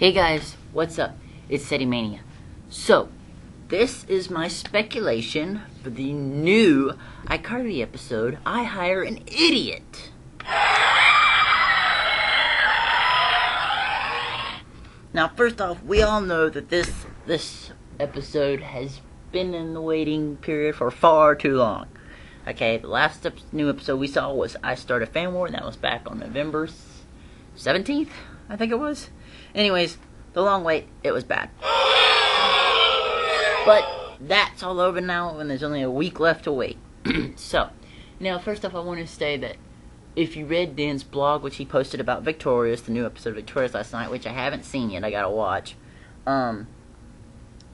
Hey guys, what's up? It's SETI Mania. So, this is my speculation for the new iHire episode, I Hire an Idiot. Now, first off, we all know that this episode has been in the waiting period for far too long. Okay, the last new episode we saw was I Start a Fan War, and that was back on November 17th, I think it was. Anyways, the long wait, it was bad. But that's all over now, and there's only a week left to wait. So, now first off, I want to say that if you read Dan's blog, which he posted about Victorious, the new episode of Victorious last night, which I haven't seen yet, I gotta watch,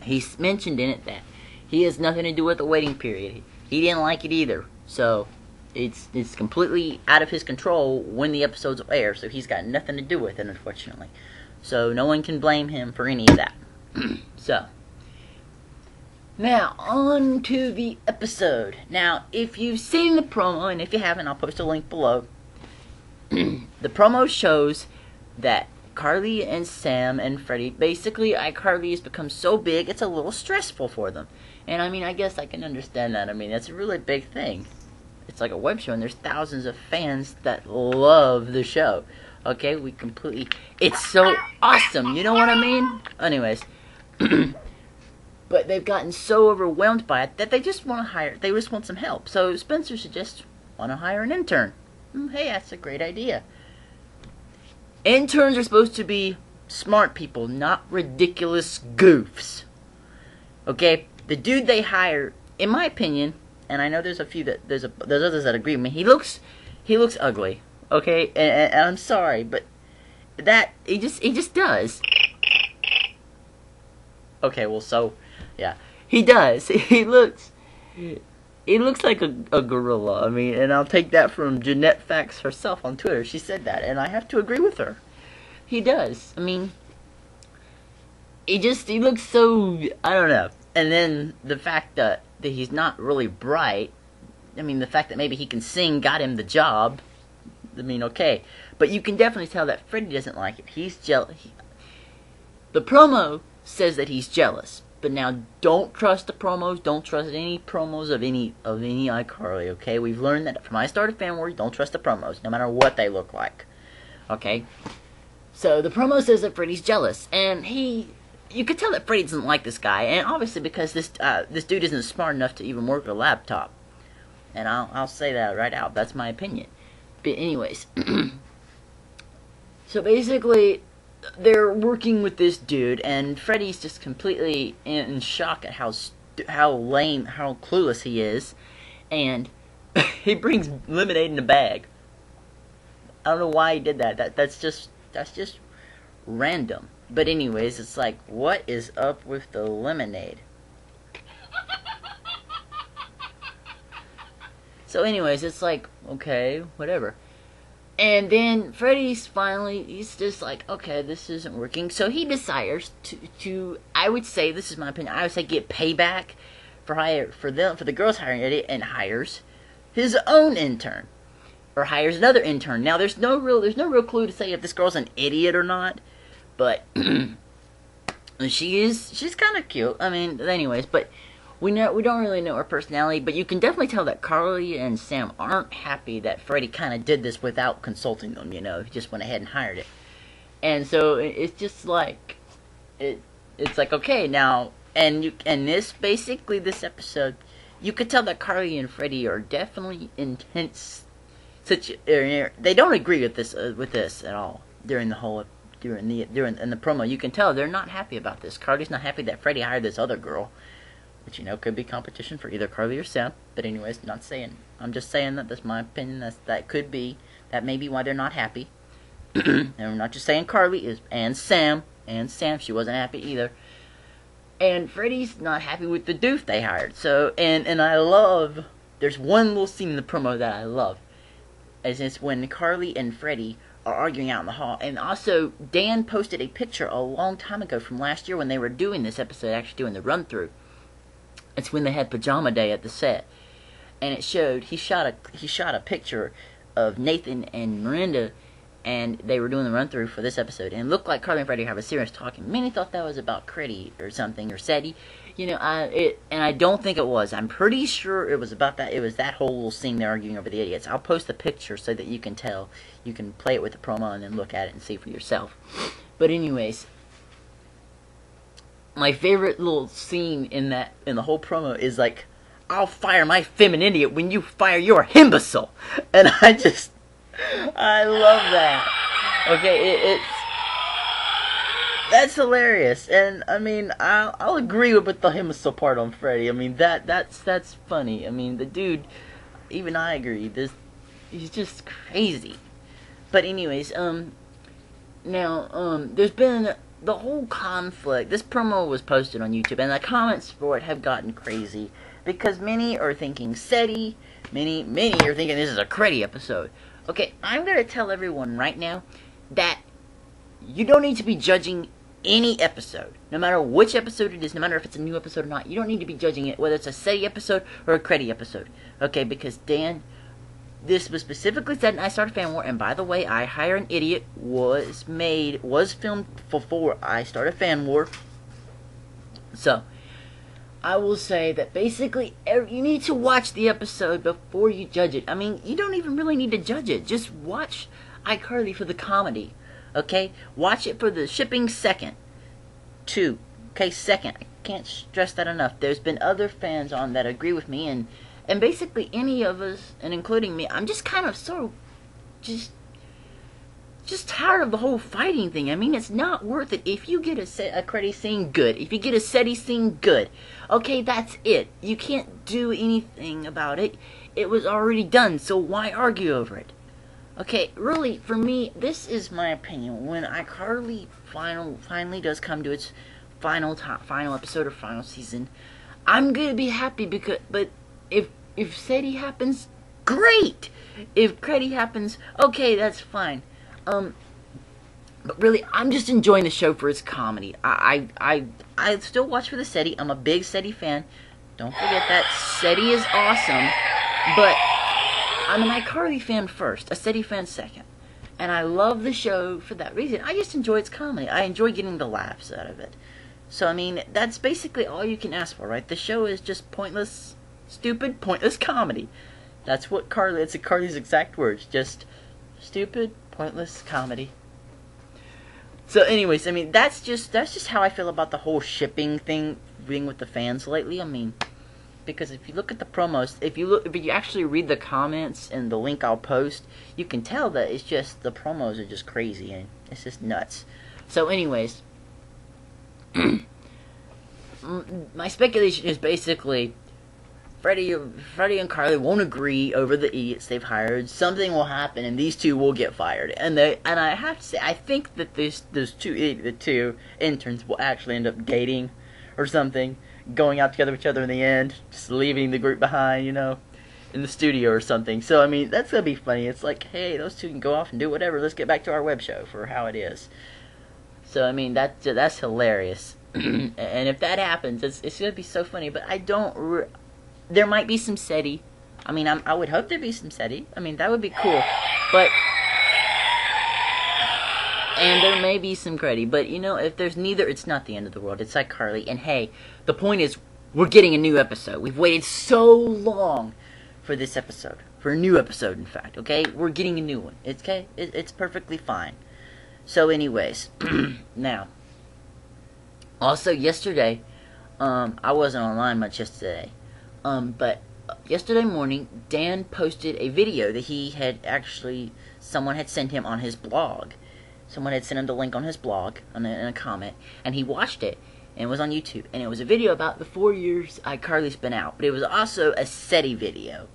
he mentioned in it that he has nothing to do with the waiting period. He didn't like it either, so it's completely out of his control when the episodes air, so he's got nothing to do with it, unfortunately. So no one can blame him for any of that. So, now, on to the episode. Now, if you've seen the promo, and if you haven't, I'll post a link below. The promo shows that Carly and Sam and Freddie, basically, iCarly has become so big, it's a little stressful for them. And, I mean, I guess I can understand that. I mean, that's a really big thing. It's like a web show, and there's thousands of fans that love the show. Okay, it's so awesome, you know what I mean? Anyways, but they've gotten so overwhelmed by it that they just want some help. So Spencer suggests, want to hire an intern. Hey, that's a great idea. Interns are supposed to be smart people, not ridiculous goofs. Okay, the dude they hire, in my opinion, and I know there's there's others that agree with me, he looks ugly. Okay, and I'm sorry, but that he just does. Okay, well, so yeah, he does. He looks like a gorilla. I mean, and I'll take that from Jeanette Fax herself on Twitter. She said that, and I have to agree with her. He does. I mean, he looks so, I don't know. And then the fact that he's not really bright. I mean, the fact that maybe he can sing got him the job. I mean, okay. But you can definitely tell that Freddie doesn't like it. He's jealous. The promo says that he's jealous. But now, don't trust the promos. Don't trust any promos of any iCarly, okay? We've learned that from I Start a Fan War, don't trust the promos, no matter what they look like. Okay? So, the promo says that Freddie's jealous. And you could tell that Freddie doesn't like this guy. And obviously because this dude isn't smart enough to even work a laptop. And I'll say that right out. That's my opinion. But anyways, so basically, they're working with this dude, and Freddie's just completely in shock at how lame, how clueless he is, and he brings lemonade in a bag. I don't know why he did that. That's just random. But anyways, it's like, what is up with the lemonade? So anyways, it's like, okay, whatever. And then Freddie's he's just like, okay, this isn't working. So he desires to I would say, this is my opinion, I would say get payback for the girls hiring idiot, and hires his own intern. Or hires another intern. Now there's no real clue to say if this girl's an idiot or not. But she's kinda cute. I mean, anyways, but we don't really know her personality, but you can definitely tell that Carly and Sam aren't happy that Freddie kind of did this without consulting them, you know. He just went ahead and hired it. And so it's just like, it's like, okay, now, and this episode, you could tell that Carly and Freddie are definitely intense. They don't agree with this at all during the promo. You can tell they're not happy about this. Carly's not happy that Freddie hired this other girl, which, you know, could be competition for either Carly or Sam. But anyways, I'm just saying that that's my opinion. That may be why they're not happy. And I'm not just saying Carly and Sam, she wasn't happy either. And Freddie's not happy with the doof they hired. So, and there's one little scene in the promo that I love. As it's when Carly and Freddie are arguing out in the hall. And also, Dan posted a picture a long time ago from last year when they were doing this episode, actually doing the run-through. It's when they had pajama day at the set, and it showed he shot a picture of Nathan and Miranda, and they were doing the run through for this episode, and it looked like Carly and Freddie have a serious talk, and many thought that was about Critty or something, or SETI. And I don't think it was. I'm pretty sure it was about that. It was that whole little scene they're arguing over the idiots. I'll post the picture so that you can tell. You can play it with the promo and then look at it and see for yourself. But anyways, my favorite little scene in the whole promo is like, I'll fire my femininity when you fire your imbecile. And I love that. Okay, that's hilarious, and I mean, I'll agree with the imbecile part on Freddy. I mean, that's funny. I mean, the dude, even I agree. He's just crazy. But anyways, there's been the whole conflict. This promo was posted on YouTube, and the comments for it have gotten crazy because many are thinking SETI, many are thinking this is a Critty episode. Okay, I'm gonna tell everyone right now that you don't need to be judging any episode, no matter which episode it is, no matter if it's a new episode or not. You don't need to be judging it, whether it's a SETI episode or a Critty episode. Okay, because Dan, this was specifically said in I Started Fan War, and by the way, iHire an Idiot was filmed before I Started Fan War. So, I will say that basically, you need to watch the episode before you judge it. I mean, you don't even really need to judge it. Just watch iCarly for the comedy. Okay? Watch it for the shipping second. Second. I can't stress that enough. There's been other fans on that agree with me, and basically any of us, and including me, I'm just kind of just tired of the whole fighting thing. I mean, it's not worth it. If you get a Critty scene, good. If you get a SETI scene, good. Okay, that's it. You can't do anything about it. It was already done, so why argue over it? Okay, really, for me, this is my opinion. When iCarly finally does come to its final episode or final season, I'm gonna be happy but if SETI happens, great. If Critty happens, okay, that's fine. But really, I'm just enjoying the show for its comedy. I still watch for the SETI. I'm a big SETI fan. Don't forget that. SETI is awesome, but I'm an iCarly fan first, a SETI fan second. And I love the show for that reason. I just enjoy its comedy. I enjoy getting the laughs out of it. So, I mean, that's basically all you can ask for, right? The show is just pointless, stupid, pointless comedy. That's what it's Carly's exact words. Just stupid, pointless comedy. So, anyways, I mean, that's just how I feel about the whole shipping thing being with the fans lately. I mean, because if you look at the promos, if you actually read the comments and the link I'll post, you can tell that it's just the promos are just crazy and it's just nuts. So, anyways, my speculation is basically Freddie and Carly won't agree over the idiots they've hired. Something will happen, and these two will get fired. And I have to say, I think that the two interns will actually end up dating or something, going out together with each other in the end, just leaving the group behind, in the studio or something. So, I mean, that's gonna be funny. It's like, hey, those two can go off and do whatever. Let's get back to our web show for how it is. So, I mean, that's hilarious. And if that happens, it's gonna be so funny. But I don't. There might be some SETI. I mean, I would hope there'd be some SETI. I mean, that would be cool. And there may be some Critty. But, if there's neither, it's not the end of the world. It's like Carly. And hey, the point is, we're getting a new episode. We've waited so long for this episode. For a new episode, in fact. Okay? We're getting a new one. It's okay? It's perfectly fine. So, anyways. Now. Also, yesterday, I wasn't online much yesterday. But yesterday morning, Dan posted a video that he had someone had sent him on his blog. Someone had sent him the link on his blog, in a comment, and he watched it, and it was on YouTube. And it was a video about the 4 years iCarly's been out, but it was also a SETI video.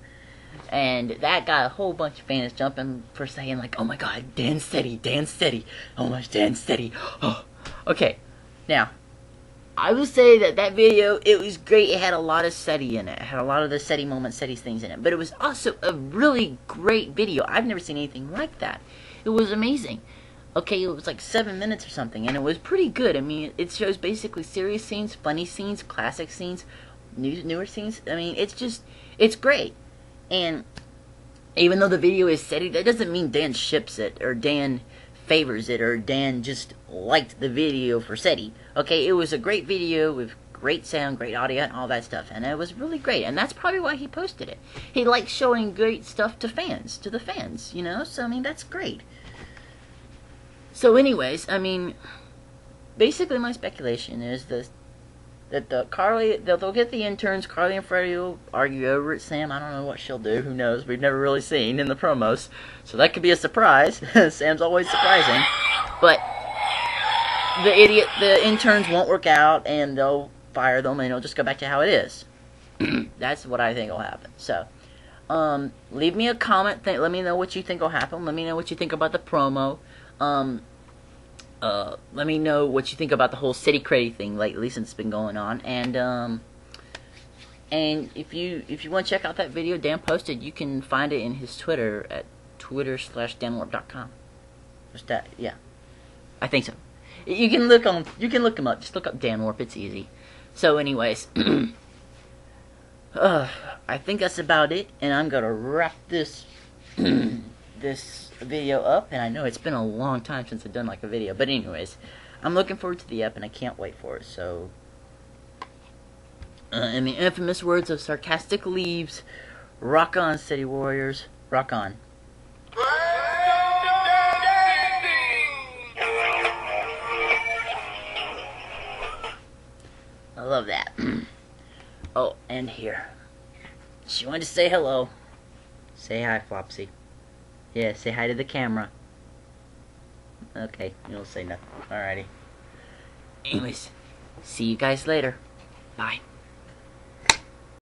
And that got a whole bunch of fans jumping for saying, like, oh my god, Dan SETI, oh my gosh, Dan SETI. Oh. Okay, now, I will say that video, it was great. It had a lot of SETI in it. It had a lot of the SETI moments, SETI things in it. But it was also a really great video. I've never seen anything like that. It was amazing. Okay, it was like 7 minutes or something, and it was pretty good. I mean, it shows basically serious scenes, funny scenes, classic scenes, newer scenes. I mean, it's great. And Even though the video is SETI, that doesn't mean Dan ships it, or Dan favors it, or Dan just liked the video for SETI. Okay, it was a great video with great sound, great audio, and all that stuff, and it was really great, and that's probably why he posted it. He likes showing great stuff to the fans, you know, so I mean, that's great. So anyways, I mean, basically my speculation is that they'll get the interns, Carly and Freddie will argue over it, Sam, I don't know what she'll do, who knows, we've never really seen in the promos, so that could be a surprise. Sam's always surprising, but the interns won't work out, and they'll fire them, and it'll just go back to how it is. That's what I think will happen. So, leave me a comment. Let me know what you think will happen. Let me know what you think about the promo. Let me know what you think about the whole City Crazy thing lately, since it's been going on. And if you want to check out that video Dan posted, you can find it in his Twitter at twitter.com/danwarp.com. What's that? Yeah, I think so. You can look him up. Just look up Dan Warp. It's easy. So, anyways, I think that's about it, and I'm gonna wrap this this video up. And I know it's been a long time since I've done like a video, but anyways, I'm looking forward to the app, and I can't wait for it. So, in the infamous words of Sarcastic Leaves, rock on, City Warriors, rock on. I love that. Oh, and here. She wanted to say hello. Say hi, Flopsy. Yeah, say hi to the camera. Okay, you don't say nothing. Alrighty. Anyways, see you guys later. Bye.